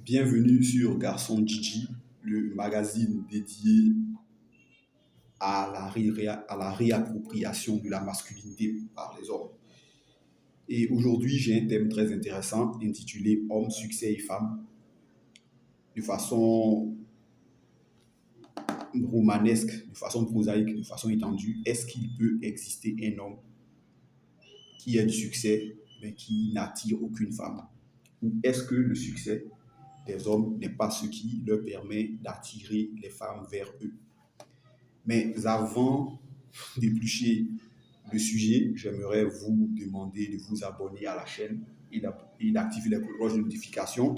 Bienvenue sur Garçon Gigi, le magazine dédié à la réappropriation de la masculinité par les hommes. Et aujourd'hui, j'ai un thème très intéressant intitulé Hommes, succès et femmes, de façon romanesque, de façon prosaïque, de façon étendue. Est-ce qu'il peut exister un homme qui a du succès mais qui n'attire aucune femme? Ou est-ce que le succès des hommes n'est pas ce qui leur permet d'attirer les femmes vers eux? Mais avant d'éplucher le sujet, j'aimerais vous demander de vous abonner à la chaîne et d'activer la cloche de notification.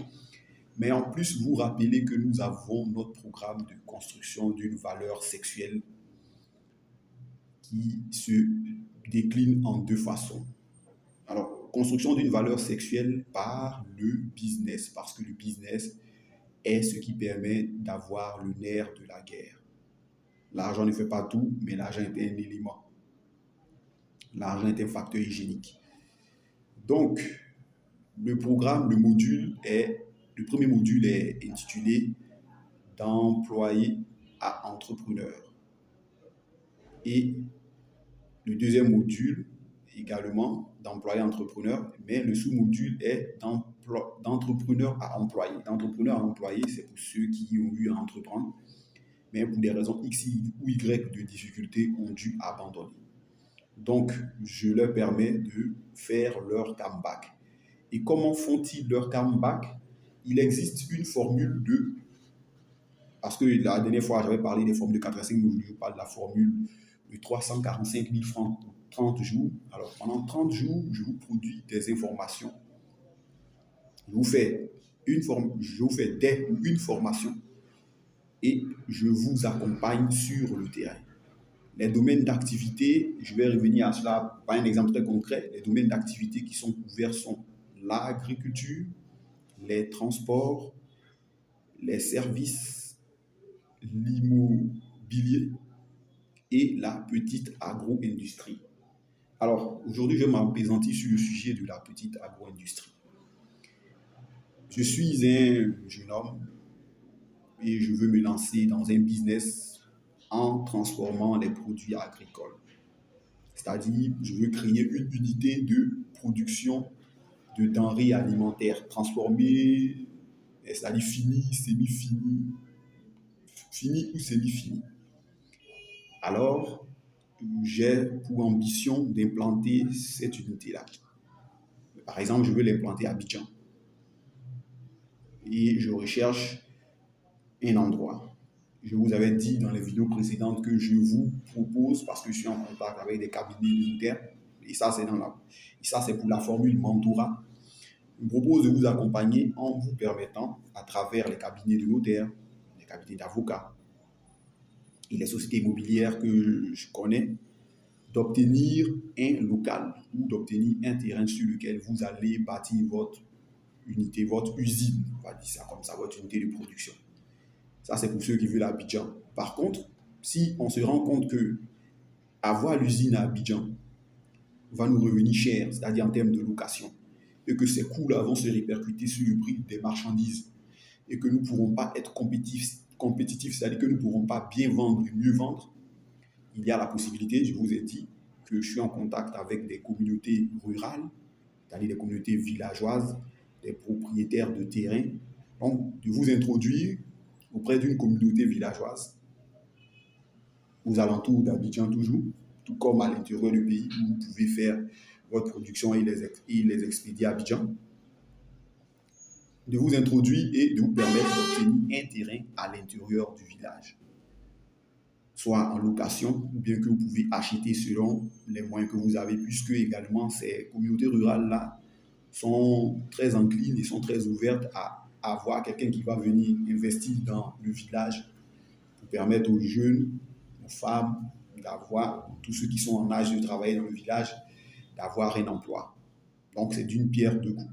Mais en plus, vous rappeler que nous avons notre programme de construction d'une valeur sexuelle qui se décline en deux façons. Alors, construction d'une valeur sexuelle par le business, parce que le business est ce qui permet d'avoir le nerf de la guerre. L'argent ne fait pas tout, mais l'argent est un élément. L'argent est un facteur hygiénique. Donc, le premier module est intitulé d'employé à entrepreneur. Et le deuxième module, également d'employé à entrepreneur, mais le sous-module est d'entrepreneur à employé. D'entrepreneur à employé, c'est pour ceux qui ont eu à entreprendre, mais pour des raisons X ou Y de difficultés, ont dû abandonner. Donc, je leur permets de faire leur comeback. Et comment font-ils leur comeback? Il existe une formule parce que la dernière fois, j'avais parlé des formules de 85, mais aujourd'hui, je parle de la formule de 345 000 francs pour 30 jours. Alors, pendant 30 jours, je vous produis des informations. Je vous fais une formation et je vous accompagne sur le terrain. Les domaines d'activité, je vais revenir à cela par un exemple très concret. Les domaines d'activité qui sont couverts sont l'agriculture, les transports, les services, l'immobilier et la petite agro-industrie. Alors, aujourd'hui, je vais m'appesantir sur le sujet de la petite agro-industrie. Je suis un jeune homme et je veux me lancer dans un business en transformant les produits agricoles. C'est-à-dire, je veux créer une unité de production de denrées alimentaires transformées, c'est-à-dire finies, semi-finies, finies ou semi-finies. Alors, j'ai pour ambition d'implanter cette unité-là. Par exemple, je veux l'implanter à Abidjan. Et je recherche un endroit. Je vous avais dit dans les vidéos précédentes que je vous propose, parce que je suis en contact avec des cabinets militaires, et ça c'est pour la formule mentorat. Je vous propose de vous accompagner en vous permettant, à travers les cabinets de notaires, les cabinets d'avocats et les sociétés immobilières que je connais, d'obtenir un local ou d'obtenir un terrain sur lequel vous allez bâtir votre unité, votre usine, on va dire ça comme ça, votre unité de production. Ça, c'est pour ceux qui veulent Abidjan. Par contre, si on se rend compte que avoir l'usine à Abidjan va nous revenir cher, c'est-à-dire en termes de location, et que ces coûts-là vont se répercuter sur le prix des marchandises, et que nous ne pourrons pas être compétitifs, c'est-à-dire que nous ne pourrons pas bien vendre et mieux vendre, il y a la possibilité, je vous ai dit, que je suis en contact avec des communautés rurales, c'est-à-dire des communautés villageoises, des propriétaires de terrain, donc de vous introduire auprès d'une communauté villageoise, aux alentours d'Abidjan toujours, tout comme à l'intérieur du pays, où vous pouvez faire votre production et les expédier à Abidjan, de vous introduire et de vous permettre d'obtenir un terrain à l'intérieur du village, soit en location, ou bien que vous pouvez acheter selon les moyens que vous avez, puisque également ces communautés rurales-là sont très enclines et sont très ouvertes à avoir quelqu'un qui va venir investir dans le village pour permettre aux jeunes, aux femmes, tous ceux qui sont en âge de travailler dans le village, d'avoir un emploi. Donc, c'est d'une pierre deux coups.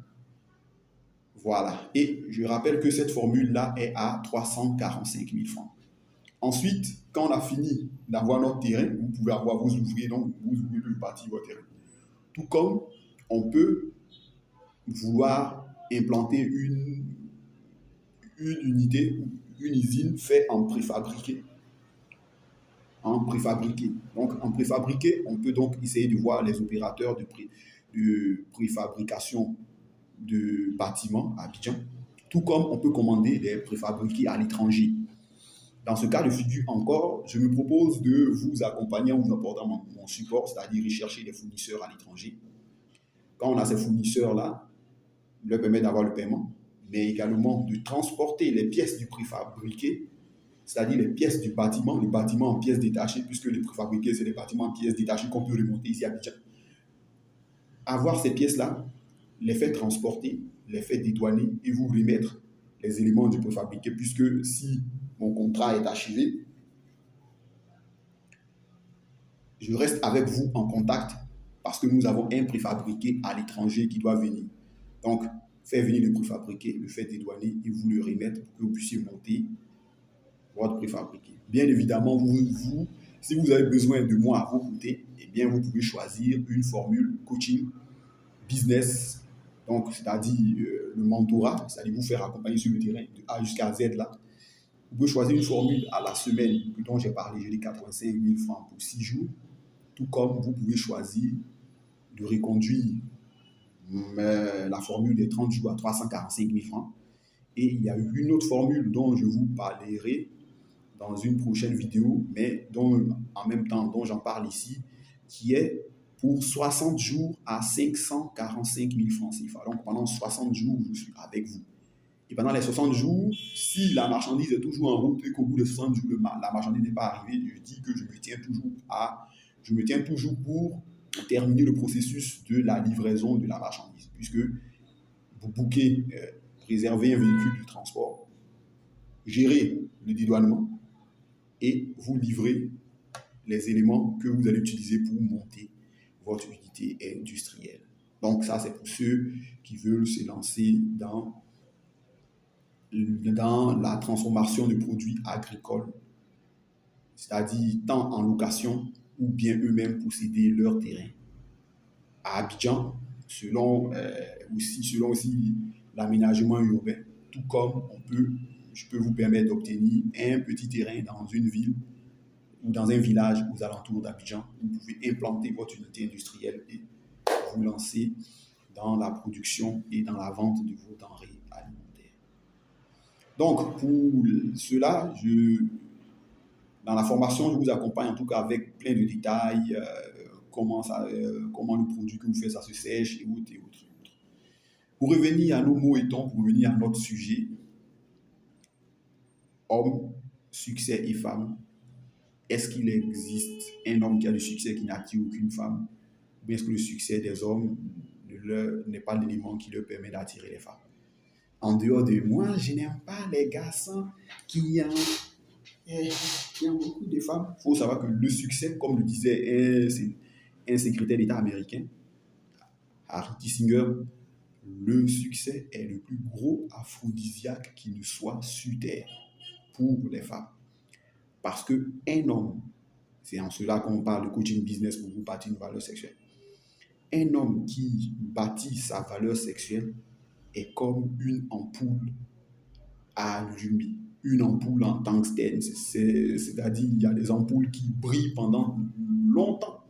Voilà. Et je rappelle que cette formule-là est à 345 000 francs. Ensuite, quand on a fini d'avoir notre terrain, vous pouvez avoir vos ouvriers, donc vous pouvez bâtir votre terrain. Tout comme on peut vouloir implanter une unité, une usine fait en préfabriqué. En préfabriqué. Donc, en préfabriqué, on peut donc essayer de voir les opérateurs de préfabrication de bâtiments à Abidjan, tout comme on peut commander des préfabriqués à l'étranger. Dans ce cas de figure encore, je me propose de vous accompagner en vous apportant mon support, c'est-à-dire rechercher des fournisseurs à l'étranger. Quand on a ces fournisseurs-là, leur permet d'avoir le paiement, mais également de transporter les pièces du préfabriqué, c'est-à-dire les pièces du bâtiment, les bâtiments en pièces détachées, puisque les préfabriqués, c'est des bâtiments en pièces détachées qu'on peut remonter ici à Abidjan. Avoir ces pièces-là, les faire transporter, les faire dédouaner et vous remettre les éléments du préfabriqué, puisque si mon contrat est achevé, je reste avec vous en contact parce que nous avons un préfabriqué à l'étranger qui doit venir. Donc, faire venir le préfabriqué, le faire dédouaner et vous le remettre pour que vous puissiez monter votre préfabriqué. Bien évidemment, si vous avez besoin de moi à vos côtés, eh bien, vous pouvez choisir une formule coaching business, donc c'est-à-dire le mentorat, c'est-à-dire vous faire accompagner sur le terrain de A jusqu'à Z là. Vous pouvez choisir une formule à la semaine dont j'ai parlé, je dis 85 000 francs pour 6 jours, tout comme vous pouvez choisir de reconduire la formule des 30 jours à 345 000 francs. Et il y a une autre formule dont je vous parlerai dans une prochaine vidéo, mais dont, en même temps dont j'en parle ici, qui est pour 60 jours à 545 000 francs CFA. Donc pendant 60 jours, je suis avec vous. Et pendant les 60 jours, si la marchandise est toujours en route et qu'au bout de 60 jours, la marchandise n'est pas arrivée, je dis que je me tiens toujours pour terminer le processus de la livraison de la marchandise. Puisque vous booquez, réservez un véhicule de transport, gérez le dédouanement et vous livrez les éléments que vous allez utiliser pour monter votre unité industrielle. Donc ça, c'est pour ceux qui veulent se lancer dans la transformation de produits agricoles, c'est-à-dire tant en location ou bien eux-mêmes posséder leur terrain. À Abidjan, selon aussi l'aménagement urbain, tout comme je peux vous permettre d'obtenir un petit terrain dans une ville ou dans un village aux alentours d'Abidjan. Vous pouvez implanter votre unité industrielle et vous lancer dans la production et dans la vente de vos denrées alimentaires. Donc, pour cela, dans la formation, je vous accompagne en tout cas avec plein de détails, comment le produit que vous faites, ça se sèche et autres et autres. Pour revenir à nos mots et pour revenir à notre sujet, homme, succès et femme, est-ce qu'il existe un homme qui a du succès qui n'attire aucune femme? Ou bien est-ce que le succès des hommes n'est pas l'élément qui leur permet d'attirer les femmes? En dehors de moi, je n'aime pas les garçons qui ont beaucoup de femmes. Il faut savoir que le succès, comme le disait un secrétaire d'État américain, Harry Kissinger, le succès est le plus gros aphrodisiaque qui ne soit sur terre pour les femmes. Parce qu'un homme, c'est en cela qu'on parle de coaching business pour vous bâtir une valeur sexuelle. Un homme qui bâtit sa valeur sexuelle est comme une ampoule allumée, une ampoule en tungstène, c'est-à-dire il y a des ampoules qui brillent pendant longtemps,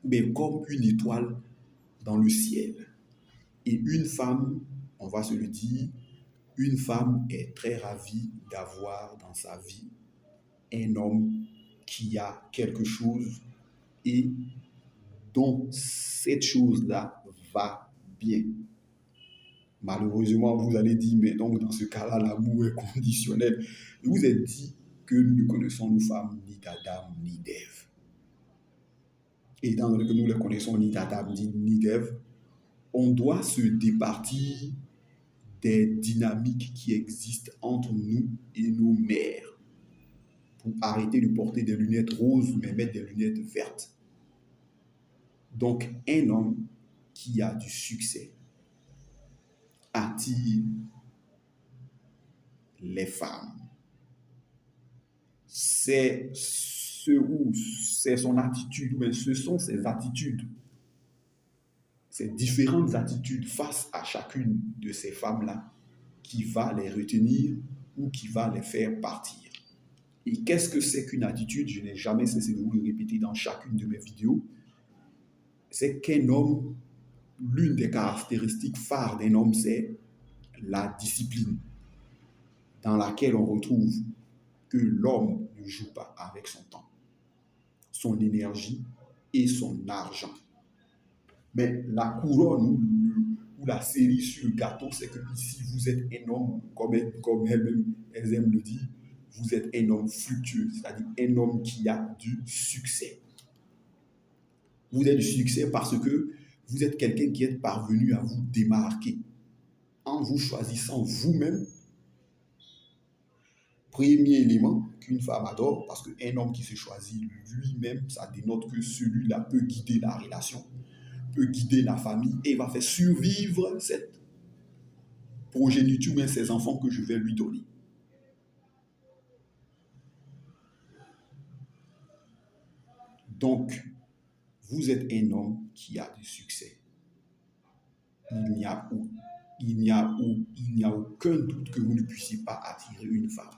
mais comme une étoile dans le ciel. Et une femme, on va se le dire, une femme est très ravie d'avoir dans sa vie un homme qui a quelque chose et dont cette chose-là va bien. Malheureusement, vous allez dire, mais donc dans ce cas-là, l'amour est conditionnel. Je vous ai dit que nous ne connaissons nos femmes ni d'Adam ni d'Ève. Et étant donné que nous ne les connaissons ni d'Adam ni d'Ève, on doit se départir des dynamiques qui existent entre nous et nos mères pour arrêter de porter des lunettes roses mais mettre des lunettes vertes. Donc, un homme qui a du succès attire les femmes. C'est son attitude, mais ce sont ses attitudes, ces différentes attitudes face à chacune de ces femmes-là qui va les retenir ou qui va les faire partir. Et qu'est-ce que c'est qu'une attitude? Je n'ai jamais cessé de vous le répéter dans chacune de mes vidéos. C'est qu'un homme, l'une des caractéristiques phares d'un homme, c'est la discipline, dans laquelle on retrouve que l'homme ne joue pas avec son temps, son énergie et son argent. Mais la couronne ou la cerise sur le gâteau, c'est que ici, vous êtes un homme, comme elles-mêmes, elles aiment le dire, vous êtes un homme fructueux, c'est-à-dire un homme qui a du succès. Vous êtes du succès parce que vous êtes quelqu'un qui est parvenu à vous démarquer en vous choisissant vous-même. Premier élément qu'une femme adore, parce qu'un homme qui se choisit lui-même, ça dénote que celui-là peut guider la relation, peut guider la famille et va faire survivre cette progéniture, mais ces enfants que je vais lui donner. Donc, vous êtes un homme qui a du succès. Il n'y a aucun doute que vous ne puissiez pas attirer une femme.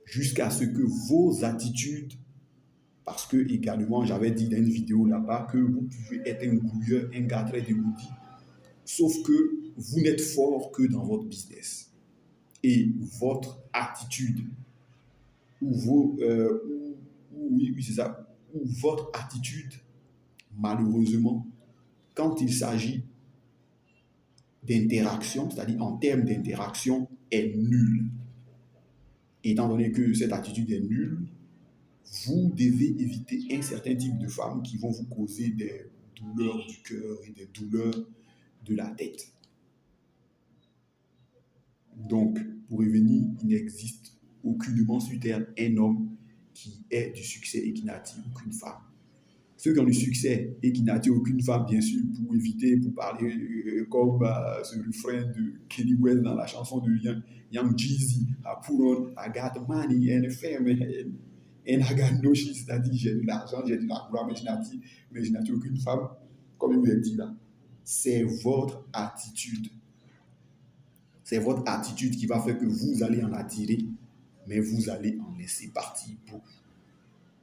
Jusqu'à ce que vos attitudes, parce que également j'avais dit dans une vidéo là-bas que vous pouvez être un grouilleur, un gars très dégoûté, sauf que vous n'êtes fort que dans votre business. Et votre attitude, votre attitude, malheureusement, quand il s'agit d'interaction, c'est-à-dire en termes d'interaction, est nulle. Étant donné que cette attitude est nulle, vous devez éviter un certain type de femmes qui vont vous causer des douleurs du cœur et des douleurs de la tête. Donc, pour revenir, il n'existe aucunement sur Terre un homme qui ait du succès et qui n'attire aucune femme. Ceux qui ont du succès et qui n'attirent aucune femme, bien sûr, pour éviter, pour parler comme ce refrain de Kenny West dans la chanson de Young Jeezy, I put on, I got money and fame and I got no shit, c'est-à-dire j'ai de l'argent, j'ai de la gloire, mais je n'attire aucune femme, comme il vous l'a dit là. C'est votre attitude. C'est votre attitude qui va faire que vous allez en attirer, mais vous allez en laisser partir beaucoup.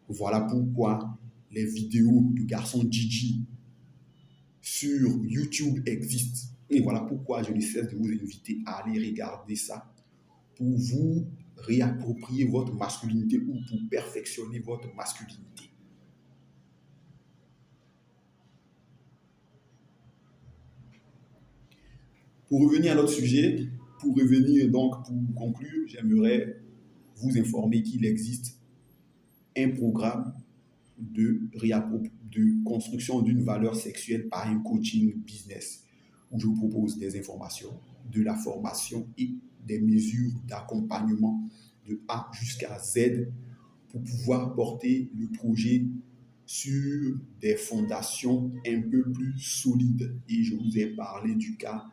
Voilà pourquoi les vidéos de garçon Gigi sur YouTube existent. Et voilà pourquoi je ne cesse de vous inviter à aller regarder ça pour vous réapproprier votre masculinité ou pour perfectionner votre masculinité. Pour revenir à notre sujet, pour conclure, j'aimerais vous informer qu'il existe un programme de construction d'une valeur sexuelle par un coaching business où je vous propose des informations, de la formation et des mesures d'accompagnement de A jusqu'à Z pour pouvoir porter le projet sur des fondations un peu plus solides. Et je vous ai parlé du cas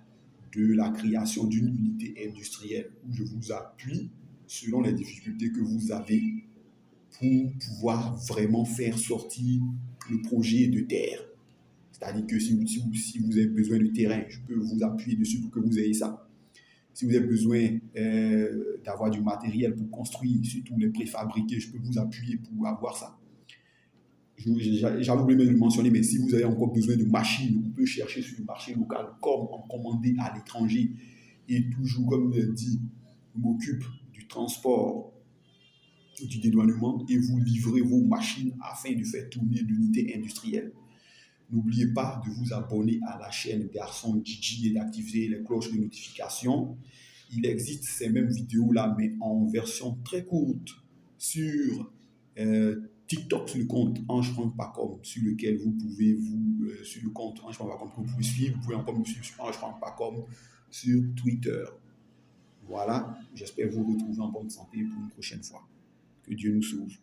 de la création d'une unité industrielle où je vous appuie selon les difficultés que vous avez pour pouvoir vraiment faire sortir le projet de terre. C'est-à-dire que si vous avez besoin de terrain, je peux vous appuyer dessus pour que vous ayez ça. Si vous avez besoin d'avoir du matériel pour construire, surtout les préfabriqués, je peux vous appuyer pour avoir ça. J'avais oublié de le mentionner, mais si vous avez encore besoin de machines, on peut chercher sur le marché local comme en commander à l'étranger. Et toujours, comme je l'ai dit, je m'occupe du transport, du dédouanement et vous livrez vos machines afin de faire tourner l'unité industrielle. N'oubliez pas de vous abonner à la chaîne Garçon Gigi et d'activer les cloches de notification. Il existe ces mêmes vidéos-là, mais en version très courte sur TikTok, sur le compte Ange-Franck-Pacom, sur lequel vous pouvez sur le compte Ange-Franck-Pacom que vous pouvez suivre. Vous pouvez encore me suivre sur Ange-Franck-Pacom sur Twitter. Voilà, j'espère vous retrouver en bonne santé pour une prochaine fois. Que Dieu nous sauve.